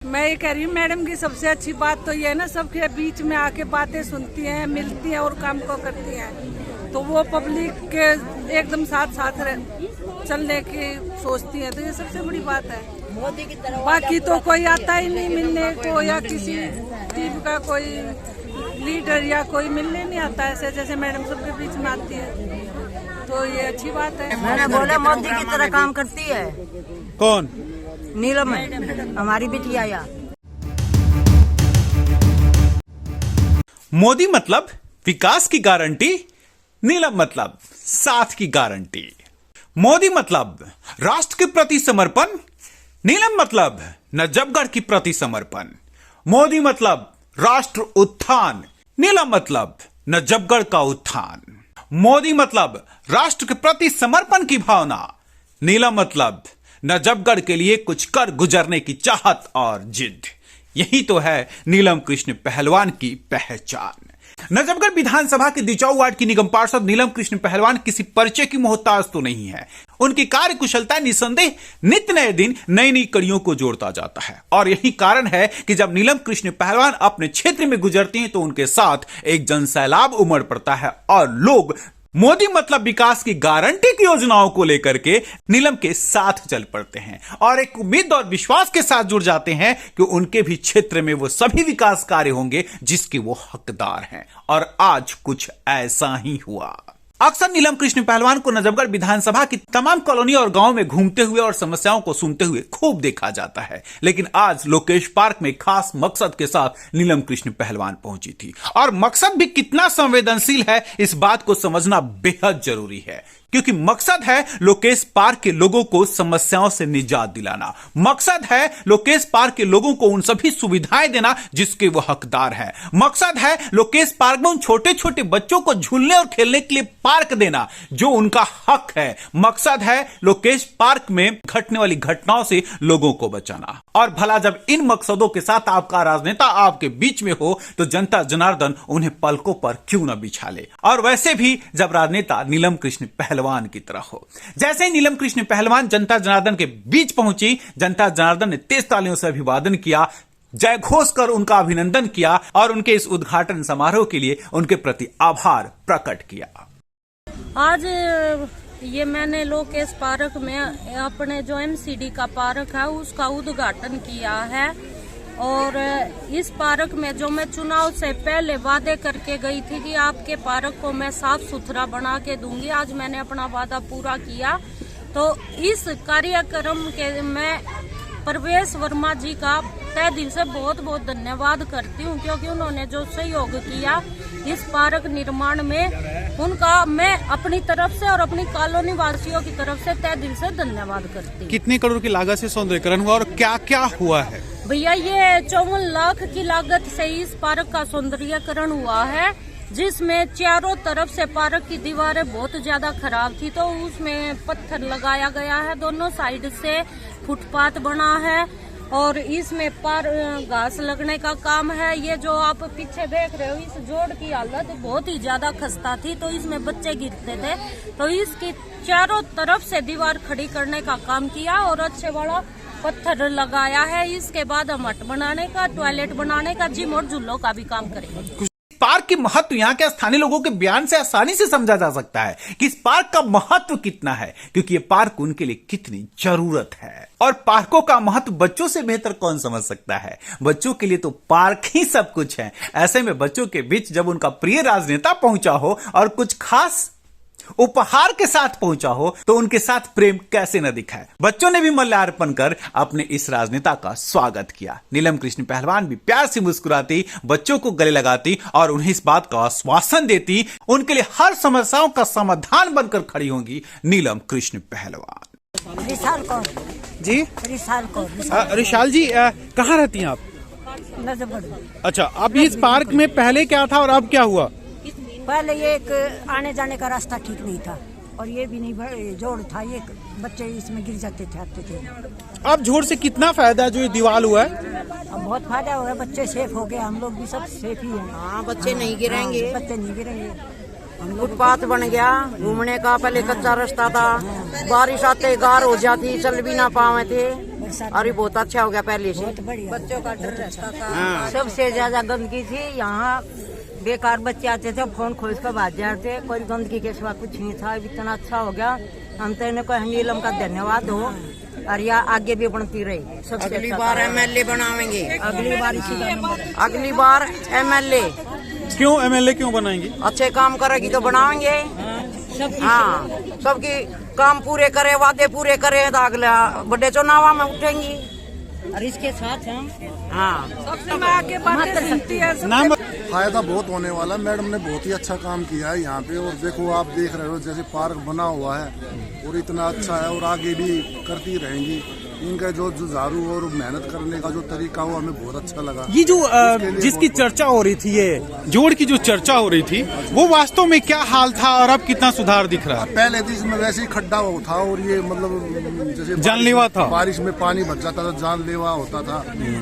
मैं ये कह रही हूँ मैडम की सबसे अच्छी बात तो ये है ना, सबके बीच में आके बातें सुनती हैं, मिलती हैं और काम को करती हैं। तो वो पब्लिक के एकदम साथ साथ चलने की सोचती हैं, तो ये सबसे बड़ी बात है। मोदी की तरफ बाकी तो कोई आता ही नहीं मिलने को, या किसी टीम का कोई लीडर या कोई मिलने नहीं आता ऐसे जैसे मैडम सबके बीच में आती है, तो ये अच्छी बात है। मैंने बोला मोदी की तरह काम करती है। कौन? नीलम हमारी बिटिया या मोदी मतलब विकास की गारंटी, नीलम मतलब साथ की गारंटी। मोदी मतलब राष्ट्र के प्रति समर्पण, नीलम मतलब नजफगढ़ की प्रति समर्पण। मोदी मतलब राष्ट्र उत्थान, नीलम मतलब नजफगढ़ का उत्थान। मोदी मतलब राष्ट्र के प्रति समर्पण की भावना, नीलम मतलब नजफगढ़ के लिए कुछ कर गुजरने की चाहत और जिद। यही तो है नीलम कृष्ण पहलवान की पहचान। नजफगढ़ विधानसभा के दिचाऊ वार्ड की निगम पार्षद नीलम कृष्ण पहलवान किसी परिचय की मोहताज तो नहीं है। उनकी कार्य कुशलता निसंदेह नित्य नए दिन नई नई कड़ियों को जोड़ता जाता है, और यही कारण है कि जब नीलम कृष्ण पहलवान अपने क्षेत्र में गुजरती हैं तो उनके साथ एक जनसैलाब उमड़ पड़ता है और लोग मोदी मतलब विकास की गारंटी की योजनाओं को लेकर के नीलम के साथ चल पड़ते हैं और एक उम्मीद और विश्वास के साथ जुड़ जाते हैं कि उनके भी क्षेत्र में वो सभी विकास कार्य होंगे जिसके वो हकदार हैं। और आज कुछ ऐसा ही हुआ। अक्सर नीलम कृष्ण पहलवान को नजफगढ़ विधानसभा की तमाम कॉलोनी और गांव में घूमते हुए और समस्याओं को सुनते हुए खूब देखा जाता है, लेकिन आज लोकेश पार्क में खास मकसद के साथ नीलम कृष्ण पहलवान पहुंची थी। और मकसद भी कितना संवेदनशील है इस बात को समझना बेहद जरूरी है, क्योंकि मकसद है लोकेश पार्क के लोगों को समस्याओं से निजात दिलाना। मकसद है लोकेश पार्क के लोगों को उन सभी सुविधाएं देना जिसके वो हकदार हैं। मकसद है लोकेश पार्क में उन छोटे छोटे बच्चों को झूलने और खेलने के लिए पार्क देना जो उनका हक है। मकसद है लोकेश पार्क में घटने वाली घटनाओं से लोगों को बचाना। और भला जब इन मकसदों के साथ आपका राजनेता आपके बीच में हो तो जनता जनार्दन उन्हें पलकों पर क्यों न बिछा ले। और वैसे भी जब राजनेता नीलम कृष्ण पहलवान की तरह हो। जैसे ही नीलम कृष्ण पहलवान जनता जनार्दन के बीच पहुंची, जनता जनार्दन ने तेज तालियों से अभिवादन किया, जय घोष कर उनका अभिनंदन किया और उनके इस उद्घाटन समारोह के लिए उनके प्रति आभार प्रकट किया। आज ये मैंने लोकेश पार्क में अपने जो एमसीडी का पार्क है उसका उद्घाटन किया है। और इस पार्क में जो मैं चुनाव से पहले वादे करके गई थी कि आपके पार्क को मैं साफ सुथरा बना के दूंगी, आज मैंने अपना वादा पूरा किया। तो इस कार्यक्रम के मैं प्रवेश वर्मा जी का तहे दिल से बहुत बहुत धन्यवाद करती हूँ, क्योंकि उन्होंने जो सहयोग किया इस पार्क निर्माण में, उनका मैं अपनी तरफ से और अपनी कॉलोनी वासियों की तरफ से तहे दिल से धन्यवाद करती हूँ। कितने करोड़ की लागत से सौंदर्यीकरण हुआ और क्या क्या हुआ है? भैया ये 54 लाख की लागत से इस पार्क का सौंदर्यीकरण हुआ है, जिसमें चारों तरफ से पार्क की दीवारें बहुत ज्यादा खराब थी तो उसमें पत्थर लगाया गया है, दोनों साइड से फुटपाथ बना है और इसमें घास लगने का काम है। ये जो आप पीछे देख रहे हो इस जोड़ की हालत बहुत ही ज्यादा खस्ता थी, तो इसमें बच्चे गिरते थे, तो इसकी चारों तरफ से दीवार खड़ी करने का काम किया और अच्छे वाला पत्थर लगाया है। इसके बाद हम हट बनाने का, टॉयलेट बनाने का, जिम और झूलों का भी काम करेंगे। पार्क की महत्व यहाँ के स्थानीय लोगों के बयान से आसानी से समझा जा सकता है कि इस पार्क का महत्व कितना है, क्योंकि ये पार्क उनके लिए कितनी जरूरत है। और पार्कों का महत्व बच्चों से बेहतर कौन समझ सकता है। बच्चों के लिए तो पार्क ही सब कुछ है। ऐसे में बच्चों के बीच जब उनका प्रिय राजनेता पहुंचा हो और कुछ खास उपहार के साथ पहुंचा हो तो उनके साथ प्रेम कैसे न दिखाए। बच्चों ने भी माल्यार्पण कर अपने इस राजनेता का स्वागत किया। नीलम कृष्ण पहलवान भी प्यार से मुस्कुराती, बच्चों को गले लगाती और उन्हें इस बात का आश्वासन देती उनके लिए हर समस्याओं का समाधान बनकर खड़ी होंगी नीलम कृष्ण पहलवान। रिशाल कौर जी, रिशाल कौर। रिशाल जी कहाँ रहती हैं आप? नजफगढ़। अच्छा, अब इस पार्क में पहले क्या था और अब क्या हुआ? पहले ये एक आने जाने का रास्ता ठीक नहीं था और ये भी नहीं जोड़ था, ये बच्चे इसमें गिर जाते थे, आते थे। अब जोड़ से कितना फायदा है जो ये दीवार हुआ है? अब बहुत फायदा हुआ है, बच्चे सेफ हो गए, हम लोग भी सब सेफ ही हैं। हाँ, बच्चे नहीं गिरेंगे। बच्चे नहीं गिरेंगे। फुटपाथ बन गया, घूमने का पहले कच्चा रास्ता था, बारिश आते गार हो जाती, चल भी ना पावे थे। बरसात और ये बहुत अच्छा हो गया पहले से। बहुत बढ़िया। बच्चों का डर रहता था। सबसे ज्यादा गंदगी थी यहाँ, बेकार बच्चे आते थे फोन खोज कर भाग जाते, कोई गंदगी के सिवा कुछ नहीं था। इतना अच्छा हो गया, हम तो इन्हें कोई नीलम का धन्यवाद हो, और यह आगे भी बनती रही। सबसे अगली बार MLA बनावेंगे, अगली बार इसी अगली बार MLA। क्यों MLA क्यों बनाएंगे? अच्छे काम करेगी तो बनाएंगे। हाँ, सबकी काम पूरे करे, वादे पूरे करे तो अगला बड़े चुनाव में उठेंगी। और इसके साथ हम हाँ, में आके बातें सुनती है। नाम फायदा बहुत होने वाला। मैडम ने बहुत ही अच्छा काम किया है यहाँ पे। और देखो, आप देख रहे हो जैसे पार्क बना हुआ है और इतना अच्छा है, और आगे भी करती रहेंगी। इनका जो जुझारू और मेहनत करने का जो तरीका हो हमें बहुत अच्छा लगा। ये जो जिसकी चर्चा हो रही थी, ये जोड़ की जो चर्चा हो रही थी, वो वास्तव में क्या हाल था और अब कितना सुधार दिख रहा है? पहले तो इसमें वैसे ही खड्डा हो था, और ये मतलब जैसे जानलेवा था, बारिश में पानी भर जाता था, जानलेवा होता था।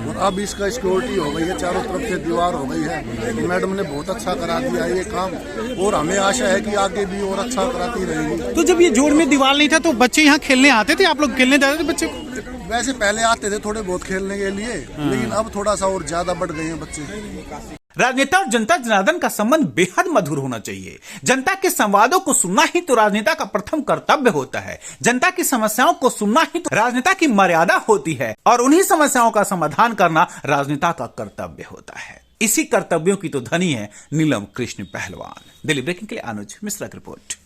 और अब इसका सिक्योरिटी हो गई है, चारों तरफ से दीवार हो गई है। तो मैडम ने बहुत अच्छा करा दिया ये काम, और हमें आशा है कि आगे भी और अच्छा कराती रहेगी। तो जब ये जोड़ में दीवार नहीं था तो बच्चे यहाँ खेलने आते थे? आप लोग खेलने जाते थे बच्चे? वैसे पहले आते थे थोड़े बहुत खेलने के लिए, लेकिन अब थोड़ा सा और ज्यादा बढ़ गए हैं बच्चे। राजनेता और जनता जनार्दन का संबंध बेहद मधुर होना चाहिए। जनता के संवादों को सुनना ही तो राजनेता का प्रथम कर्तव्य होता है। जनता की समस्याओं को सुनना ही तो राजनेता की मर्यादा होती है, और उन्हीं समस्याओं का समाधान करना राजनेता का कर्तव्य होता है। इसी कर्तव्यों की तो धनी है नीलम कृष्ण पहलवान। दिल्ली ब्रेकिंग के लिए अनुज मिश्रा की रिपोर्ट।